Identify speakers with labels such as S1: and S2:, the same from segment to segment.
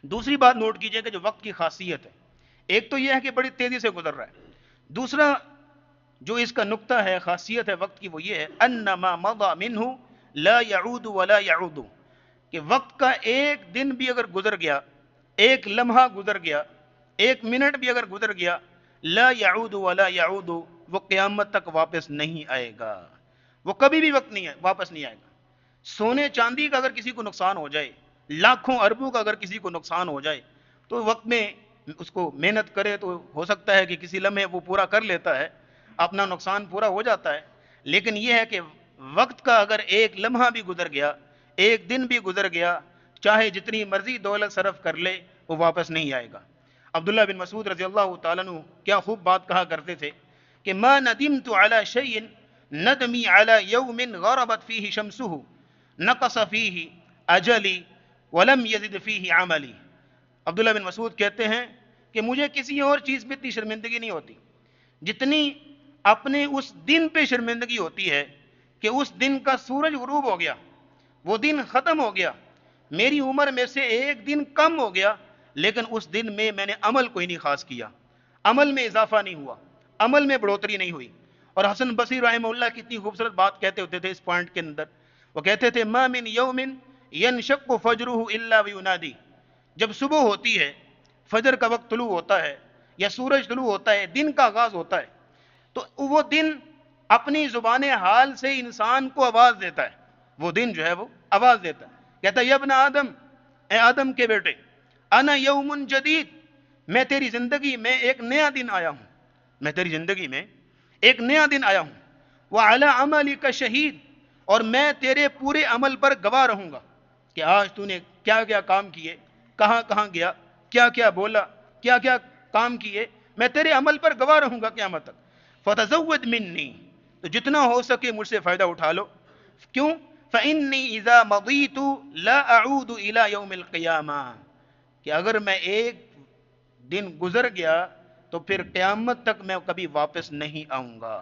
S1: دوسری بات نوٹ کیجئے کہ جو وقت کی خاصیت ہے، ایک تو یہ ہے کہ بڑی تیزی سے گزر رہا ہے، دوسرا جو اس کا نقطہ ہے، خاصیت ہے وقت کی، وہ یہ ہے انما مضى منہ لا يعود ولا يعود، کہ وقت کا ایک دن بھی اگر گزر گیا، ایک لمحہ گزر گیا، ایک منٹ بھی اگر گزر گیا، لا يعود ولا يعود، وہ قیامت تک واپس نہیں آئے گا، وہ کبھی بھی وقت نہیں واپس نہیں آئے گا۔ سونے چاندی کا اگر کسی کو نقصان ہو جائے، لاکھوں اربوں کا اگر کسی کو نقصان ہو جائے، تو وقت میں اس کو محنت کرے تو ہو سکتا ہے کہ کسی لمحے وہ پورا کر لیتا ہے، اپنا نقصان پورا ہو جاتا ہے، لیکن یہ ہے کہ وقت کا اگر ایک لمحہ بھی گزر گیا، ایک دن بھی گزر گیا، چاہے جتنی مرضی دولت صرف کر لے، وہ واپس نہیں آئے گا۔ عبداللہ بن مسعود رضی اللہ تعالیٰ عنہ کیا خوب بات کہا کرتے تھے کہ ما ندمت علی شیء ندمی علی یوم غربت فیہ شمسہ نقص فیہ اجلی ولم یزد فیہ عملی۔ عبداللہ بن مسعود کہتے ہیں کہ مجھے کسی اور چیز پہ اتنی شرمندگی نہیں ہوتی جتنی اپنے اس دن پہ شرمندگی ہوتی ہے کہ اس دن کا سورج غروب ہو گیا، وہ دن ختم ہو گیا، میری عمر میں سے ایک دن کم ہو گیا، لیکن اس دن میں نے عمل کوئی نہیں خاص کیا، عمل میں اضافہ نہیں ہوا، عمل میں بڑھوتری نہیں ہوئی۔ اور حسن بصری رحمہ اللہ کتنی خوبصورت بات کہتے ہوتے تھے اس پوائنٹ کے اندر، وہ کہتے تھے ما من یوم ینشق فجرہ الا وینادی، جب صبح ہوتی ہے، فجر کا وقت طلوع ہوتا ہے یا سورج طلوع ہوتا ہے، دن کا آغاز ہوتا ہے، تو وہ دن اپنی زبان حال سے انسان کو آواز دیتا ہے، وہ دن جو ہے وہ آواز دیتا ہے، کہتا ہے یا ابن آدم، اے آدم کے بیٹے، انا یوم جدید، میں تیری زندگی میں ایک نیا دن آیا ہوں، میں تیری زندگی میں ایک نیا دن آیا ہوں، وعلی عملک شہید، اور میں تیرے پورے عمل پر گواہ رہوں گا کہ آج تو نے کیا کیا کام کیے، کہاں کہاں گیا، کیا کیا بولا، کیا کیا کام کیے، میں تیرے عمل پر گواہ رہوں گا قیامت تک۔ فتزود منی، تو جتنا ہو سکے مجھ سے فائدہ اٹھا لو، کیوں؟ فإنی اذا مضیت لا اعود الى یوم القیامہ، کہ اگر میں ایک دن گزر گیا تو پھر قیامت تک میں کبھی واپس نہیں آؤں گا،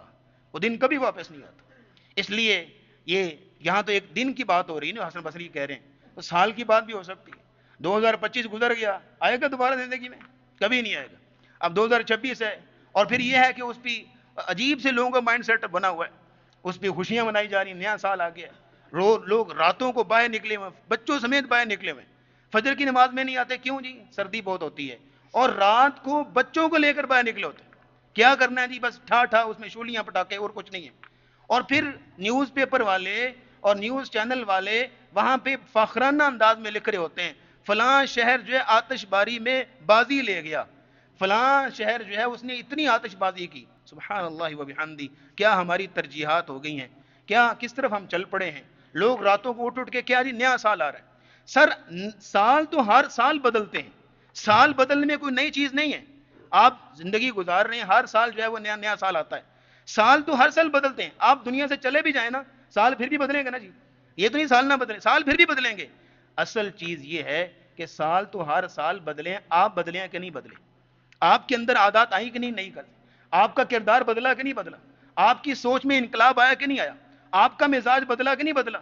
S1: وہ دن کبھی واپس نہیں آتا۔ اس لیے یہ یہاں تو ایک دن کی بات ہو رہی ہے نا، حسن بصری کہہ رہے ہیں، تو سال کی بات بھی ہو سکتی ہے۔ 2025 گزر گیا، آئے گا دوبارہ زندگی میں؟ کبھی نہیں آئے گا۔ اب 2026 ہے، اور پھر یہ ہے کہ اس پہ عجیب سے لوگوں کا مائنڈ سیٹ بنا ہوا ہے، اس پہ خوشیاں منائی جا رہی ہیں، نیا سال آ گیا ہے، لوگ راتوں کو باہر نکلے ہوئے، بچوں سمیت باہر نکلے ہوئے، فجر کی نماز میں نہیں آتے، کیوں جی؟ سردی بہت ہوتی ہے، اور رات کو بچوں کو لے کر باہر نکلے ہوتے ہیں، کیا کرنا ہے جی؟ بس ٹھا ٹھا اس میں شولیاں پٹاکے، اور کچھ نہیں ہے۔ اور پھر نیوز پیپر والے اور نیوز چینل والے وہاں پہ فخرانہ انداز میں لکھ رہے ہوتے ہیں فلاں شہر جو ہے آتش باری میں بازی لے گیا، فلاں شہر جو ہے اس نے اتنی آتش بازی کی۔ سبحان اللہ و بحمدی، کیا ہماری ترجیحات ہو گئی ہیں، کیا کس طرف ہم چل پڑے ہیں۔ لوگ راتوں کو اٹھ کے کیا جی نیا سال آ رہا ہے، سر سال تو ہر سال بدلتے ہیں، سال بدلنے میں کوئی نئی چیز نہیں ہے، آپ زندگی گزار رہے ہیں، ہر سال جو ہے وہ نیا نیا سال آتا ہے، سال تو ہر سال بدلتے ہیں، آپ دنیا سے چلے بھی جائیں نا، سال پھر بھی بدلیں گے نا جی، یہ تو نہیں سال نہ بدلیں، سال پھر بھی بدلیں گے۔ اصل چیز یہ ہے کہ سال تو ہر سال بدلیں، آپ بدلیں کہ نہیں بدلیں، آپ کے اندر عادات آئی کہ نہیں کر، آپ کا کردار بدلا کہ نہیں بدلا، آپ کی سوچ میں انقلاب آیا کہ نہیں آیا، آپ کا مزاج بدلا کہ نہیں بدلا،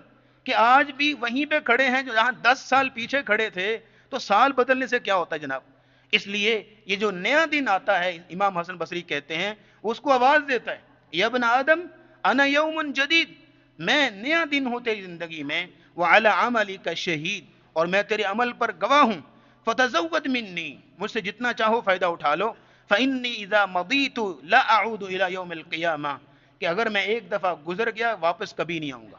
S1: کہ آج بھی وہیں پہ کھڑے ہیں جو جہاں 10 سال پیچھے کھڑے تھے، تو سال بدلنے سے کیا ہوتا ہے جناب۔ اس لیے یہ جو نیا دن آتا ہے، امام حسن بصری کہتے ہیں، اس کو آواز دیتا ہے یا ابن آدم انا یوم جدید، میں نیا دن ہوں تیری زندگی میں، وعلی عملک شہید، اور میں تیرے عمل پر گواہ ہوں، فتزود منی، مجھ سے جتنا چاہو فائدہ اٹھا لو، فإنی اذا مضیت لا اعود الى یوم القیامہ، کہ اگر میں ایک دفعہ گزر گیا واپس کبھی نہیں آؤں گا،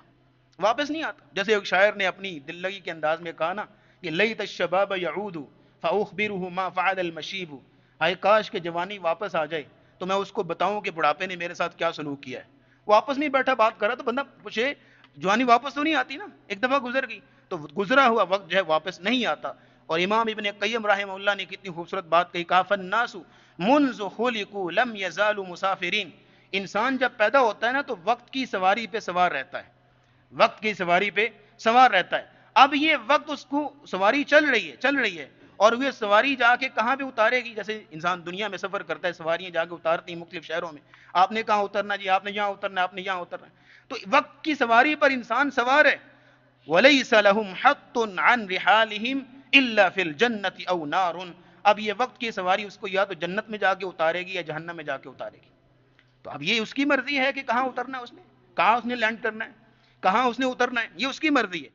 S1: واپس نہیں آتا۔ جیسے ایک شاعر نے اپنی دل لگی کے انداز میں کہا نا کہ لیت الشباب یعود فاخبره ما فعل المشیب، ہائے کاش کہ جوانی واپس آ جائے تو میں اس کو بتاؤں کہ بڑھاپے نے میرے ساتھ کیا سلوک کیا ہے۔ وہ آپس میں بیٹھا بات کر رہا تو بندہ پوچھے جوانی واپس تو نہیں آتی نا، ایک دفعہ گزر گئی، تو گزرا ہوا وقت جو ہے واپس نہیں آتا۔ اور امام ابن قیم رحمہ اللہ نے کتنی خوبصورت بات کہی، کہا فالناس منذ خلقوا لم يزالوا مسافرین، انسان جب پیدا ہوتا ہے نا تو وقت کی سواری پہ سوار رہتا ہے، وقت کی سواری پہ سوار رہتا ہے۔ اب یہ وقت اس کو سواری چل رہی ہے، اور وہ سواری جا کے کہاں پہ اتارے گی؟ جیسے انسان دنیا میں سفر کرتا ہے، سواریاں جا کے اتارتی ہیں مختلف شہروں میں، آپ نے کہاں اترنا جی، آپ نے یہاں اترنا، آپ نے یہاں اترنا، تو وقت کی سواری پر انسان سوار ہے۔ وَلَيْسَ لَهُمْ حَقٌّ عَنْ رِحَالِهِمْ الا فی الجنت او نار، اب یہ وقت کی سواری اس کو یا تو جنت میں جا کے اتارے گی یا جہنم میں جا کے اتارے گی. تو اب یہ اس کی مرضی ہے کہ کہاں اترنا ہے، اس نے کہاں اس نے لینڈ کرنا ہے، کہاں اس نے اترنا ہے، یہ اس کی مرضی ہے.